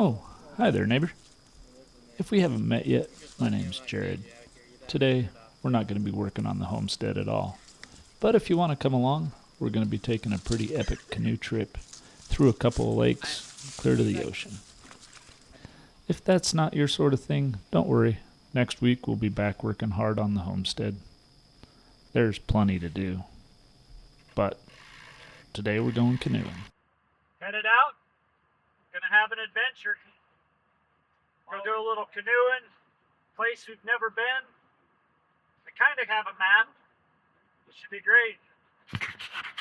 Oh, hi there, neighbor. If we haven't met yet, my name's Jared. Today, we're not going to be working on the homestead at all. But if you want to come along, we're going to be taking a pretty epic canoe trip through a couple of lakes, clear to the ocean. If that's not your sort of thing, don't worry. Next week, we'll be back working hard on the homestead. There's plenty to do. But today we're going canoeing. Headed out. Gonna have an adventure. Gonna do a little canoeing. Place we've never been. I kind of have a map. It should be great.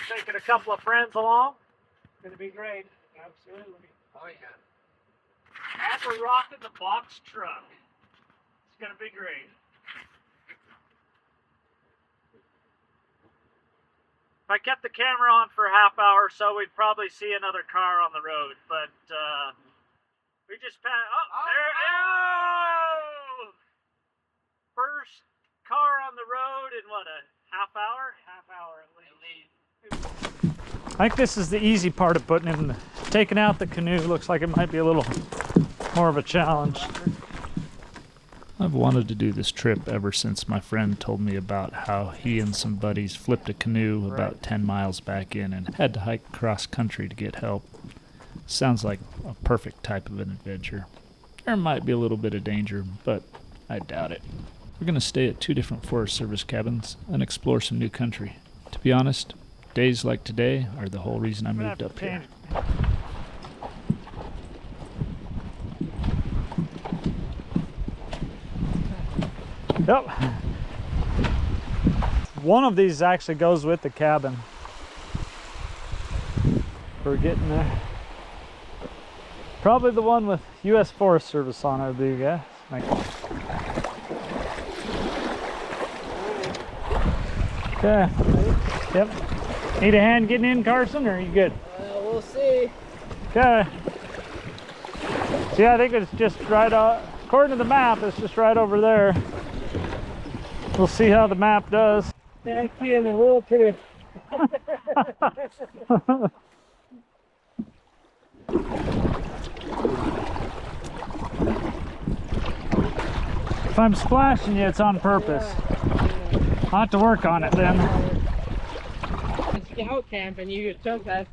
Taking a couple of friends along. Gonna be great. Absolutely. Oh yeah. And we're rocking the box truck. It's gonna be great. If I kept the camera on for a half hour or so, we'd probably see another car on the road. But we just passed. Oh, there! Oh! First car on the road in what, a half hour? Half hour at least. I think this is the easy part of putting in. Taking out the canoe looks like it might be a little more of a challenge. I've wanted to do this trip ever since my friend told me about how he and some buddies flipped a canoe about 10 miles back in and had to hike cross country to get help. Sounds like a perfect type of an adventure. There might be a little bit of danger, but I doubt it. We're going to stay at 2 different Forest Service cabins and explore some new country. To be honest, days like today are the whole reason I moved up here. Yep. One of these actually goes with the cabin. We're getting there. Probably the one with U.S. Forest Service on it, I guess. Okay. Yep. Need a hand getting in, Carson, or are you good? We'll see. Okay. See, I think it's just right out. According to the map, it's just right over there. We'll see how the map does. Thank you, and a little too. If I'm splashing you, it's on purpose. I'll have to work on it then. Scout camp, and you took us,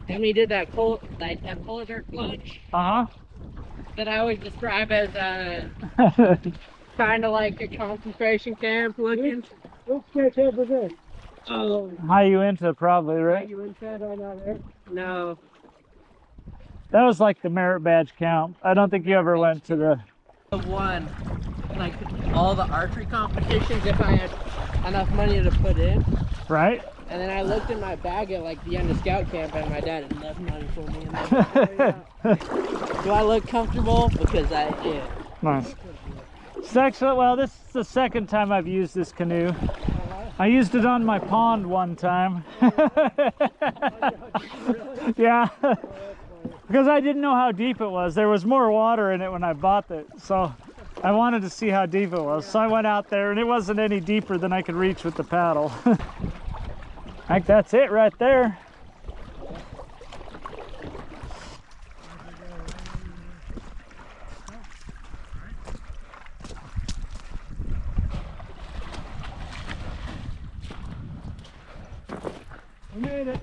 and we did that polar bear plunge that I always describe as kind of like a concentration camp looking. Which camp was this? Oh, Uinta, probably, right? Uinta, right out there? No. That was like the merit badge camp. I don't think you ever went to the one, like all the archery competitions if I had enough money to put in. Right? And then I looked in my bag at like the end of scout camp, and my dad had enough money for me. And do I look comfortable? Because I did. Nice. It's actually, well, this is the second time I've used this canoe. I used it on my pond one time. Yeah. Because I didn't know how deep it was. There was more water in it when I bought it. So I wanted to see how deep it was. So I went out there, and it wasn't any deeper than I could reach with the paddle. I think that's it right there. We made it.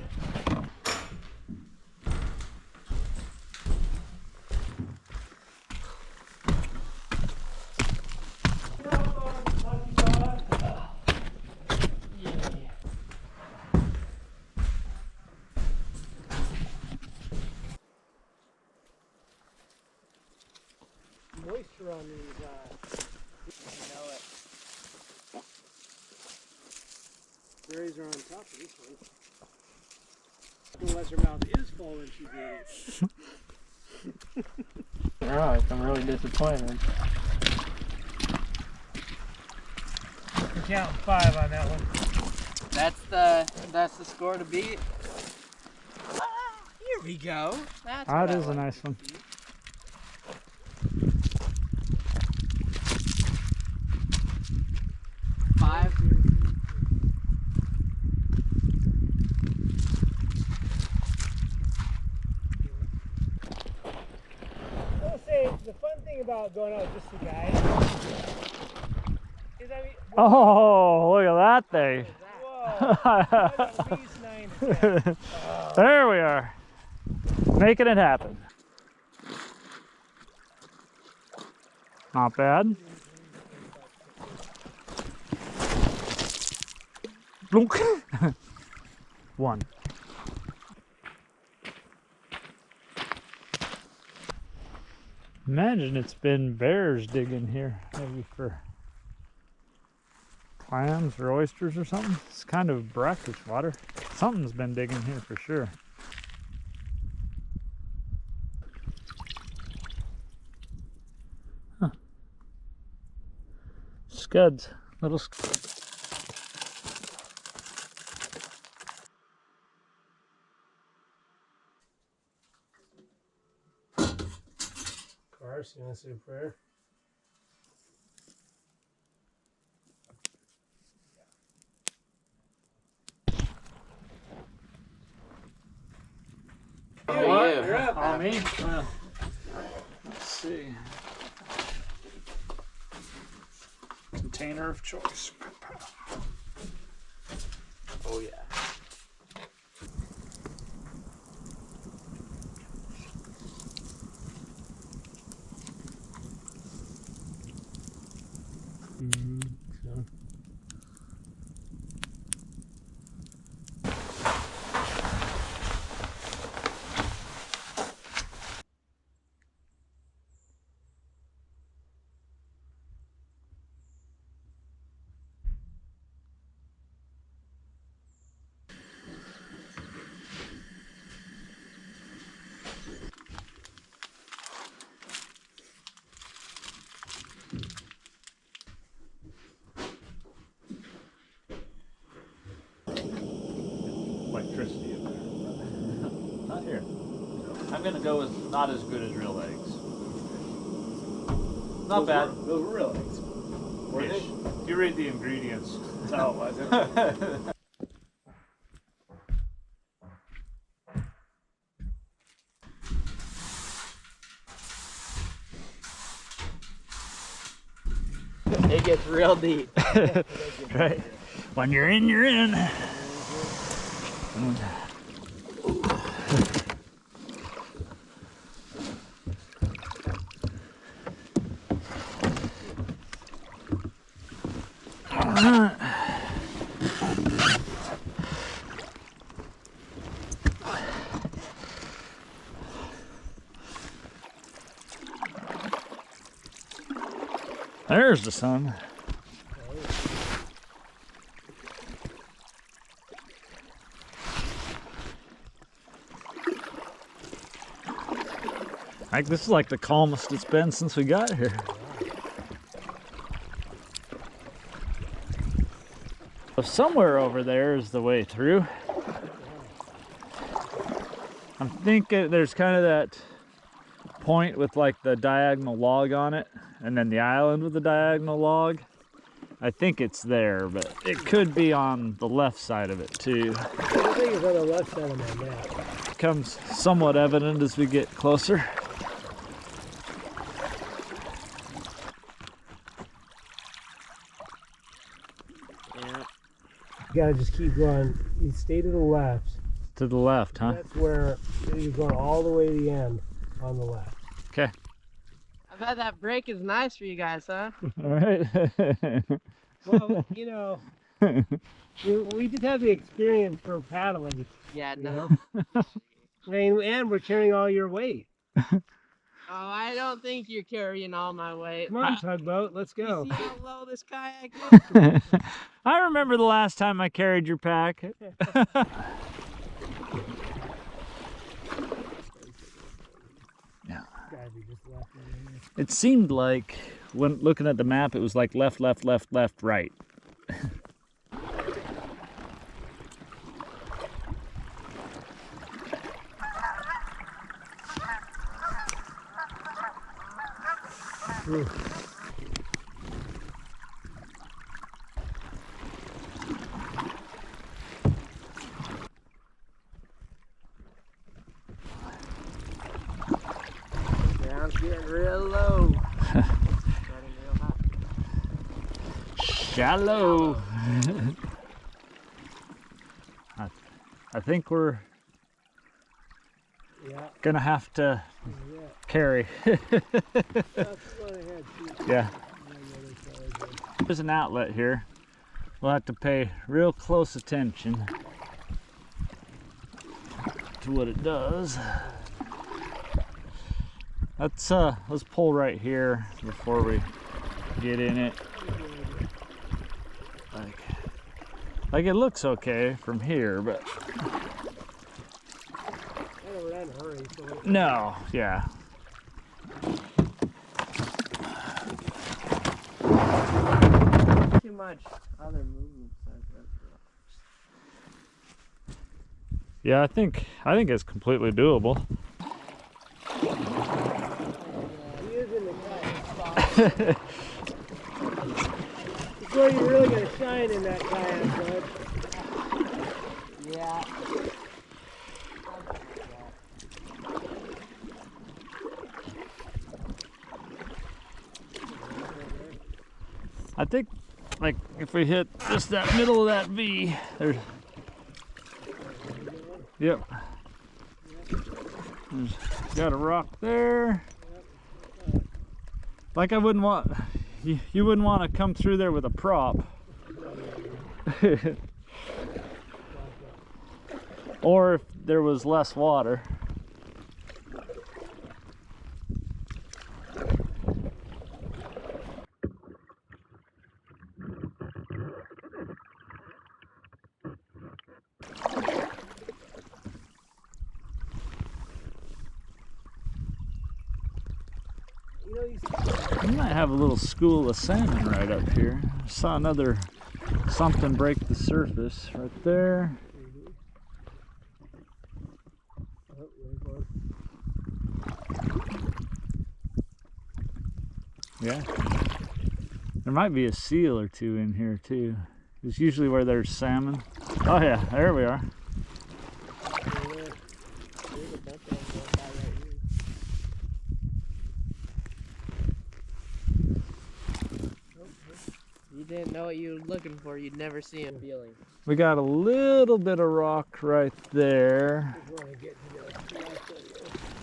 Moisture on these, you know it. Berries are on top of this one. Unless her mouth is full and she's eating. Alright, I'm really disappointed. We're counting 5 on that one. That's the score to beat. Here we go. That is a nice one. thing about going out with just the guys is, I mean, Oh, look at that thing. whoa, what a least 9 to 10. There we are. Making it happen. Not bad. Blunk. One. Imagine it's been bears digging here, maybe for clams or oysters or something. It's kind of brackish water. Something's been digging here for sure. Huh. Scuds, little scuds. Cars, you want to say a prayer? What? You're up. Oh, me? Well, let's see. Container of choice. Oh yeah. Electricity in there. Not here. I'm gonna go with not as good as real eggs. Not bad. Those were real eggs. Were Ish. If you read the ingredients. Oh, was it? It gets real deep. Right. When you're in, you're in. There's the sun. Like, this is like the calmest it's been since we got here. So somewhere over there is the way through. I'm thinking there's kind of that point with like the diagonal log on it, and then the island with the diagonal log. I think it's there, but it could be on the left side of it too. I think it's on the left side of my map. Becomes somewhat evident as we get closer. Yeah. You gotta just keep going. You stay to the left. To the left, huh? That's where you're going all the way to the end on the left. Okay. I bet that break is nice for you guys, huh? All right. Well, you know, we just have the experience for paddling. Yeah, You no. know? And we're carrying all your weight. Oh, I don't think you're carrying all my weight. Come on, tugboat, let's You go. see how low this kayak is? I remember the last time I carried your pack. Yeah. Gotta be just left over here. It seemed like, when looking at the map, it was like left, left, left, left, right. Ground's getting real low. Shallow. I think we're gonna have to carry. Yeah. There's an outlet here. We'll have to pay real close attention to what it does. Let's pull right here before we get in it. Like it looks okay from here, but no, yeah. Too much other movement. Yeah, I think it's completely doable. It's where you're really gonna shine in that kayak, bud. Yeah. I think, like, if we hit just that middle of that V, there's, yep. There's got a rock there. Like I wouldn't want, you wouldn't want to come through there with a prop. Or if there was less water. We might have a little school of salmon right up here. I saw another something break the surface right there. Yeah. There might be a seal or two in here too. It's usually where there's salmon. Oh yeah, there we are. You didn't know what you were looking for, you'd never see him feeling. We got a little bit of rock right there.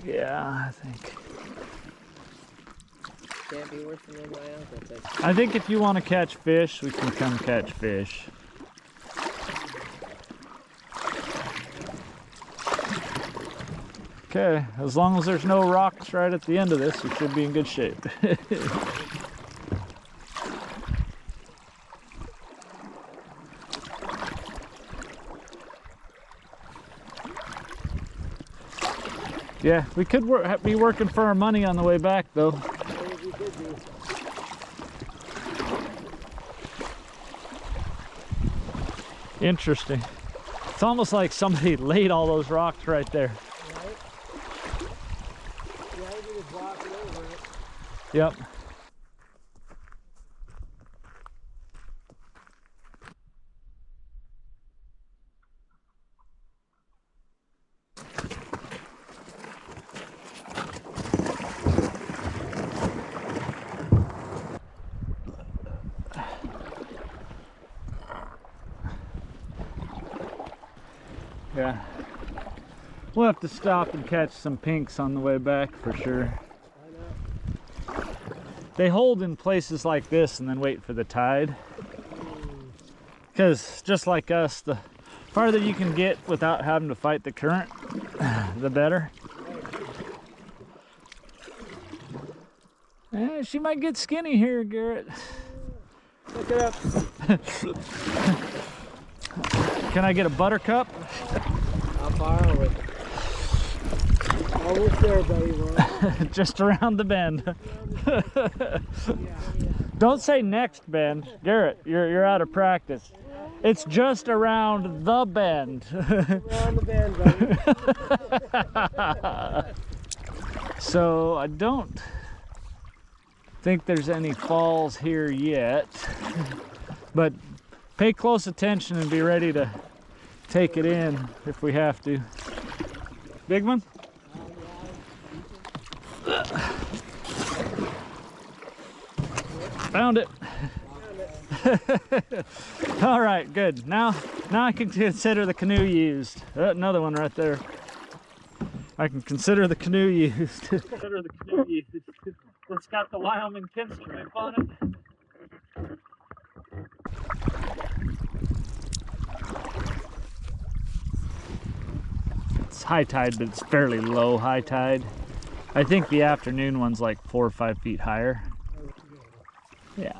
Yeah, I think. Can't be worse than in my uncle. I think if you want to catch fish, we can come catch fish. Okay, as long as there's no rocks right at the end of this, we should be in good shape. Yeah, we could be working for our money on the way back, though. Interesting. It's almost like somebody laid all those rocks right there. Right? Yeah, you just walk over it. Yep. Yeah. We'll have to stop and catch some pinks on the way back for sure. They hold in places like this and then wait for the tide. Because just like us, the farther you can get without having to fight the current, the better. She might get skinny here, Garrett. Look it up. Can I get a buttercup? How far are we? Almost there, buddy. Just around the bend. Don't say next bend, Garrett. You're out of practice. It's just around the bend. Around the bend, buddy. So I don't think there's any falls here yet, but pay close attention and be ready to take it in if we have to. Big one? Found it. All right, good. Now I can consider the canoe used. Another one right there. I can consider the canoe used. Consider the canoe used. It's got the Wyoming pinstripe on it. It's high tide, but it's fairly low high tide. I think the afternoon one's like 4 or 5 feet higher. Yeah.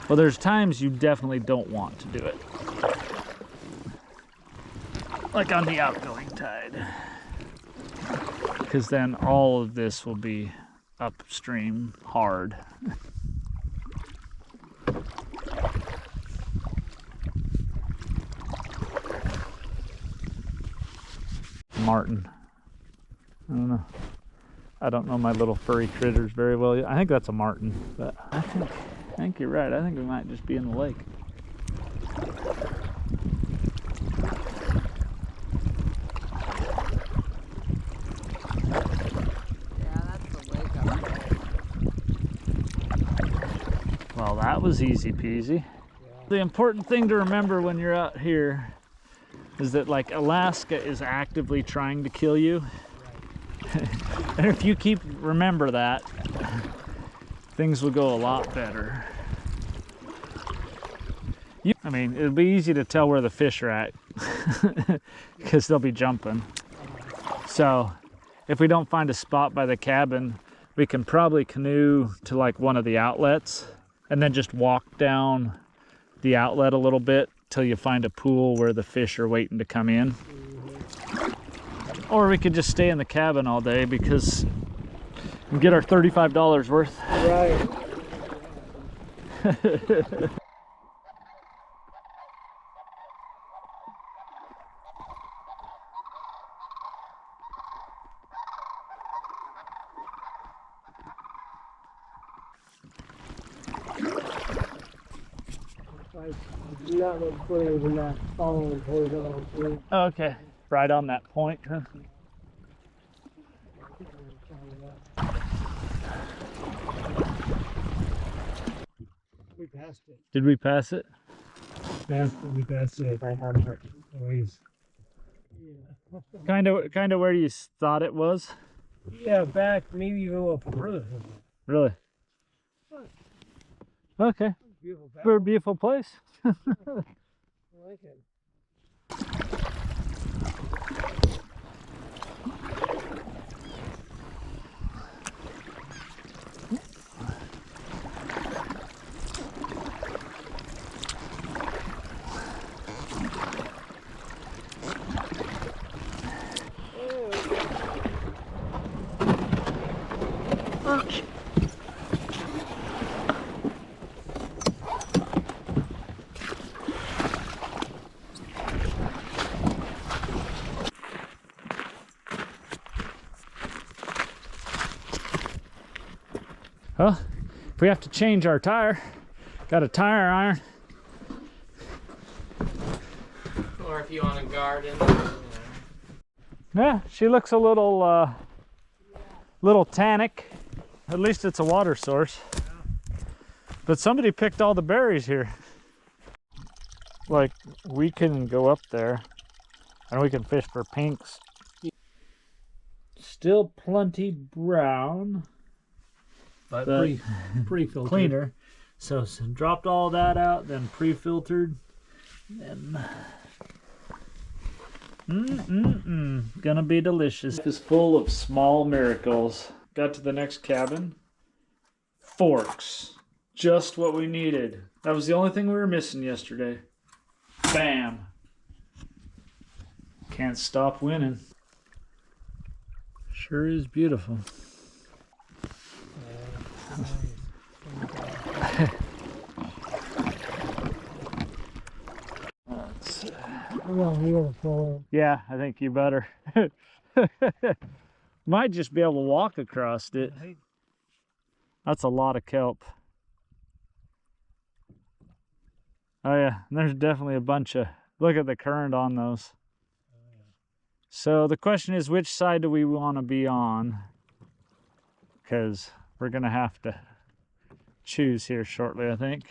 Well, there's times you definitely don't want to do it. Like on the outgoing tide. Because then all of this will be upstream hard. Martin. I don't know. I don't know my little furry critters very well yet. I think that's a martin, but I think you're right. I think we might just be in the lake. Yeah, that's the lake up there. Well, that was easy peasy. The important thing to remember when you're out here is that like Alaska is actively trying to kill you. And if you remember that, things will go a lot better. I mean, it'll be easy to tell where the fish are at because they'll be jumping. So if we don't find a spot by the cabin, we can probably canoe to like one of the outlets and then just walk down the outlet a little bit till you find a pool where the fish are waiting to come in. Or we could just stay in the cabin all day because we get our $35 worth. Right. Not much further than that following horizontal tree. Oh, okay, right on that point, huh? We passed it. Did we pass it? We passed it. I had it. Always. Yeah. Kind of where you thought it was? Yeah, back maybe even a little further. Really? Okay. Beautiful. Very beautiful place. I like it. Well, if we have to change our tire, got a tire iron. Or if you want to garden. Yeah, she looks a little tannic. At least it's a water source. But somebody picked all the berries here. Like, we can go up there and we can fish for pinks. Still plenty brown, but Pre-filtered. cleaner. So dropped all that out, then pre-filtered. Then gonna be delicious. Life is full of small miracles. Got to the next cabin. Forks. Just what we needed. That was the only thing we were missing yesterday. Bam. Can't stop winning. Sure is beautiful. Yeah, I think you better. Might just be able to walk across it. That's a lot of kelp. Oh yeah, and there's definitely a bunch of, look at the current on those. So the question is, which side do we want to be on? Because we're gonna have to choose here shortly, I think.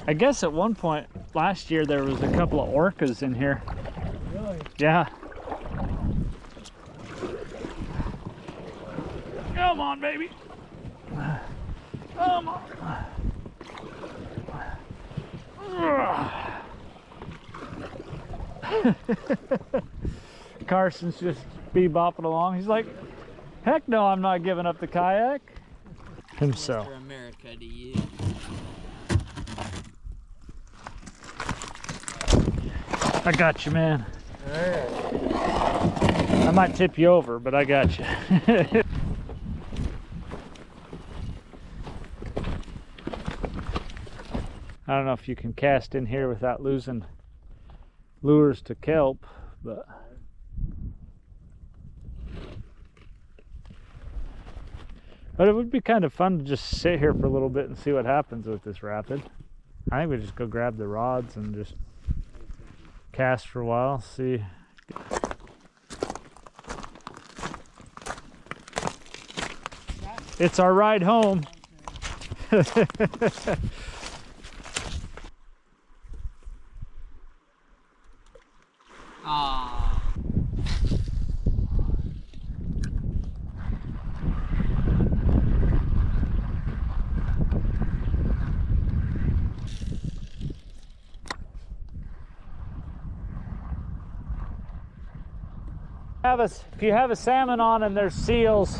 I guess at one point last year there was a couple of orcas in here. Really? Yeah. Come on, baby. Come on. Carson's just bebopping along. He's like, heck no, I'm not giving up the kayak. Himself. Mr. America to you. I got you, man. I might tip you over, but I got you. I don't know if you can cast in here without losing lures to kelp, but it would be kind of fun to just sit here for a little bit and see what happens with this rapid. I think we just go grab the rods and just cast for a while, see. It's our ride home. Ah. If you have a salmon on and there's seals,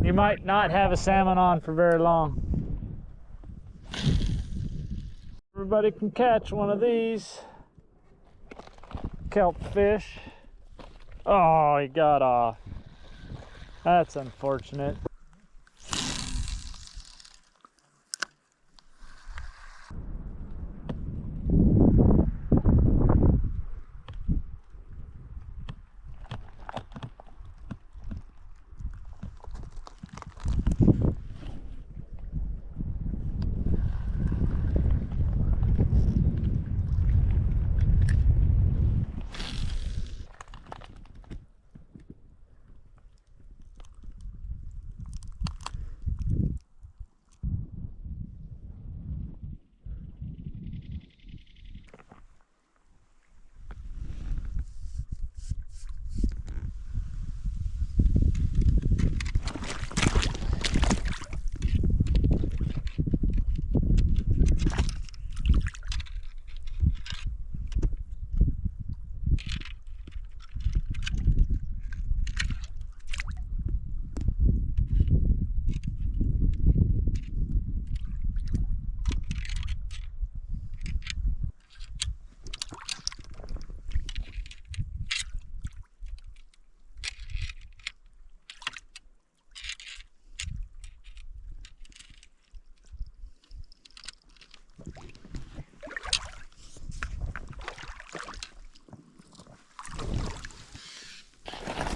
you might not have a salmon on for very long. Everybody can catch one of these kelp fish. Oh, he got off. That's unfortunate.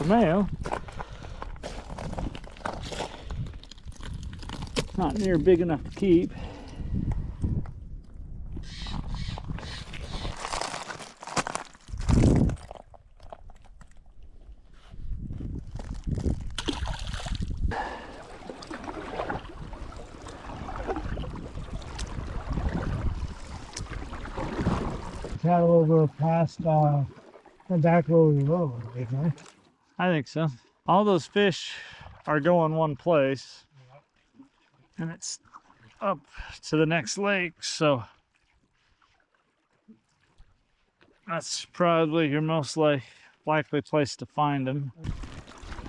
Male, not near big enough to keep. Cattle over past the back road of the road, right? I think so. All those fish are going one place, and it's up to the next lake, so that's probably your most likely place to find them.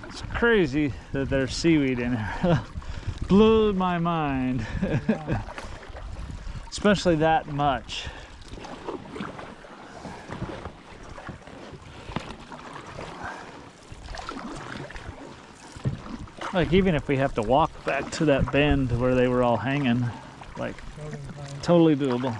It's crazy that there's seaweed in here. Blew my mind. Especially that much. Like, even if we have to walk back to that bend where they were all hanging, like, totally doable.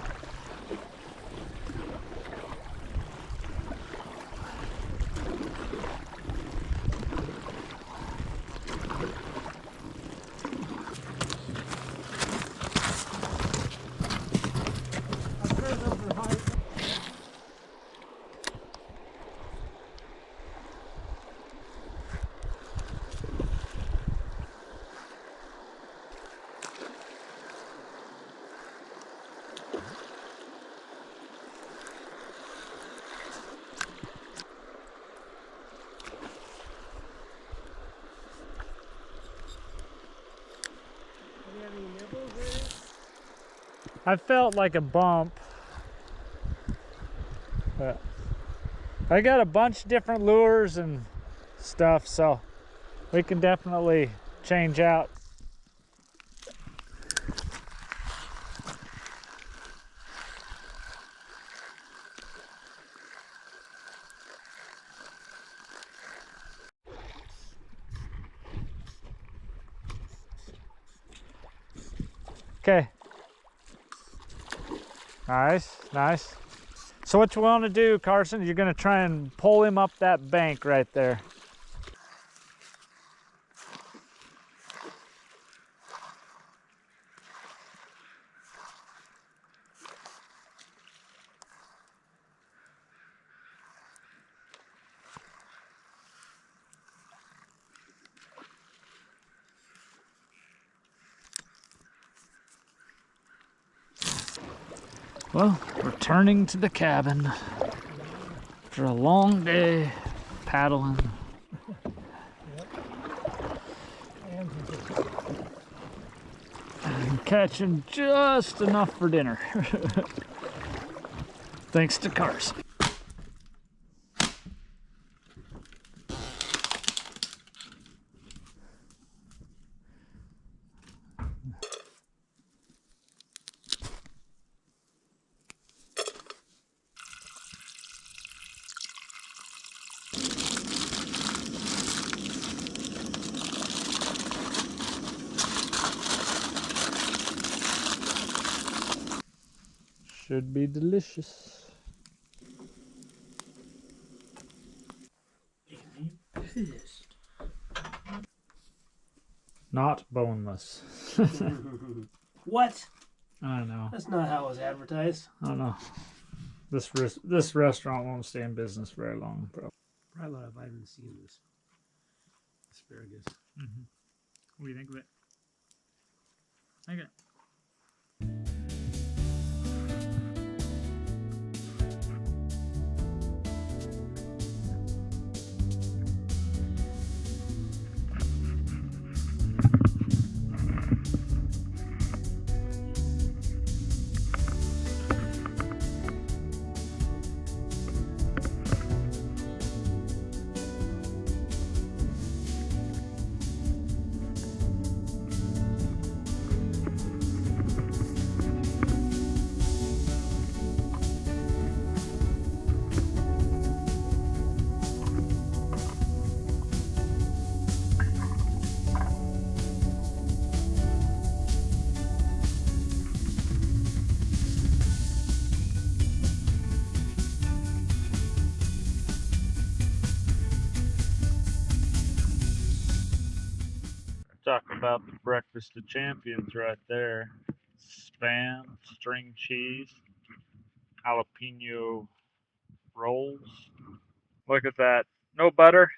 I felt like a bump. But I got a bunch of different lures and stuff, so we can definitely change out. Okay. Nice, nice. So what you want to do, Carson, you're going to try and pull him up that bank right there. Well, returning to the cabin after a long day paddling. And catching just enough for dinner. Thanks to Carson. Should be delicious. Not boneless. What? I don't know. That's not how it was advertised. I don't know. This restaurant won't stay in business very long, bro. Probably a lot of vitamin C in this asparagus. What do you think of it? Okay. Talk about the breakfast of champions right there. Spam, string cheese, jalapeno rolls. Look at that. No butter.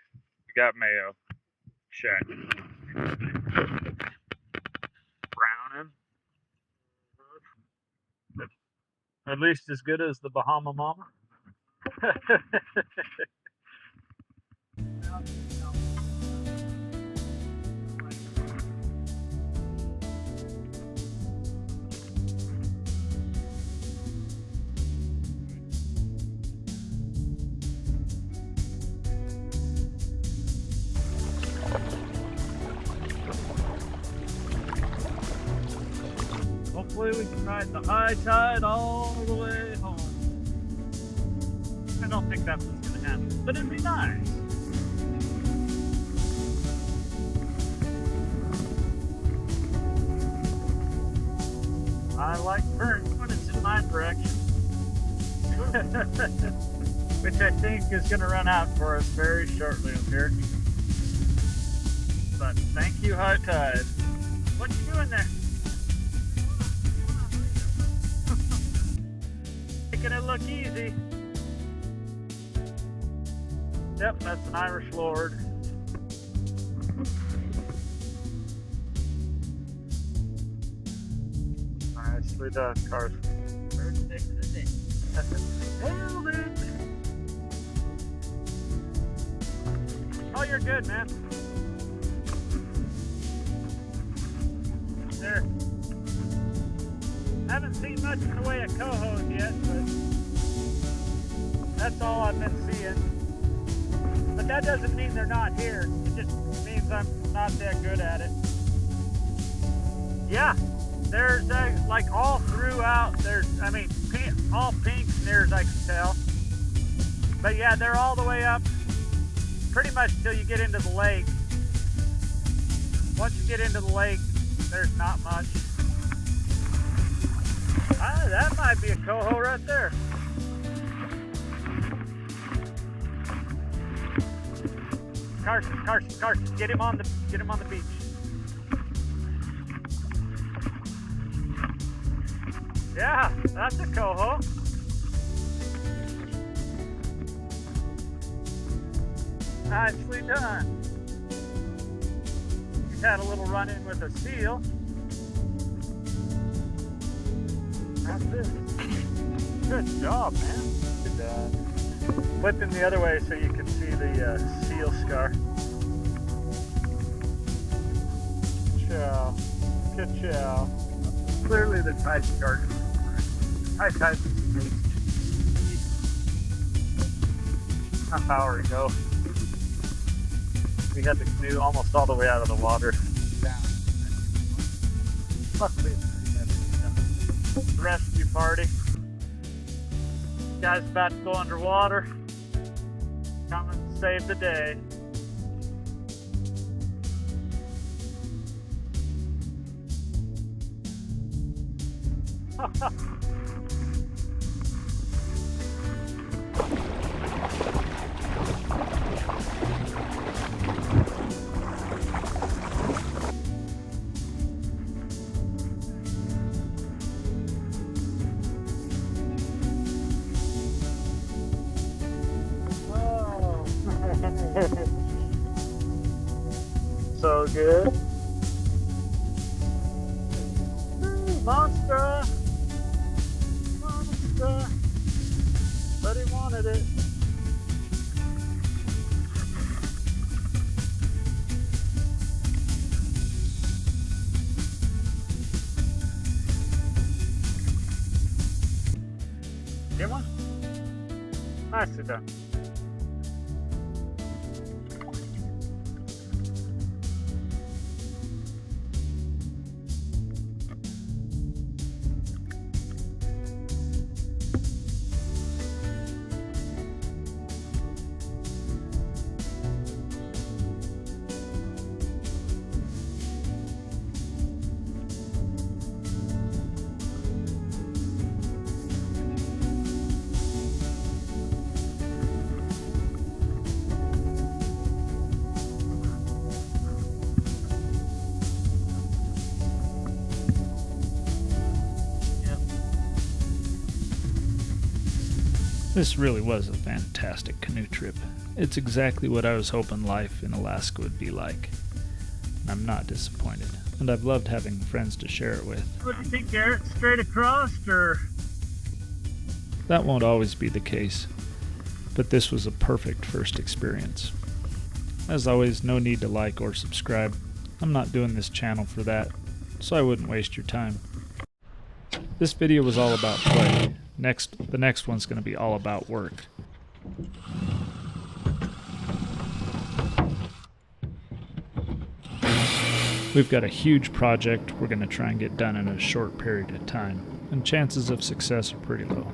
You got mayo. Check. Browning. At least as good as the Bahama Mama. Hopefully we can ride the high tide all the way home. I don't think that's what's going to happen, but it'd be nice. I like current when it's in my direction. Which I think is going to run out for us very shortly up here. But thank you, high tide. What you doing there? Making it look easy. Yep, that's an Irish lord. Nicely done, Carson. First pick of the day. Nailed it! Oh, you're good, man. There. Haven't seen much in the way of cohos yet, but that's all I've been seeing. But that doesn't mean they're not here. It just means I'm not that good at it. Yeah, there's like all throughout. There's, I mean, all pink as near as I can tell. But yeah, they're all the way up, pretty much till you get into the lake. Once you get into the lake, there's not much. That might be a coho right there. Carson, get him on the beach. Yeah, that's a coho. Nicely done. He's had a little run-in with a seal. That's it. Good job, man. Good job. Flip him the other way so you can see the seal scar. Chow. Good chow. Clearly the tide started. High tide was amazing. Half hour ago. We had the canoe almost all the way out of the water. Luckily, it's the rescue party. Guy's about to go underwater. Come and save the day. So good. Monster! Monster! But he wanted it. Get one? Nicely done. This really was a fantastic canoe trip. It's exactly what I was hoping life in Alaska would be like. I'm not disappointed, and I've loved having friends to share it with. What do you think, Garrett? Straight across, or? That won't always be the case, but this was a perfect first experience. As always, no need to like or subscribe. I'm not doing this channel for that, so I wouldn't waste your time. This video was all about play. The next one's going to be all about work. We've got a huge project we're going to try and get done in a short period of time, and chances of success are pretty low.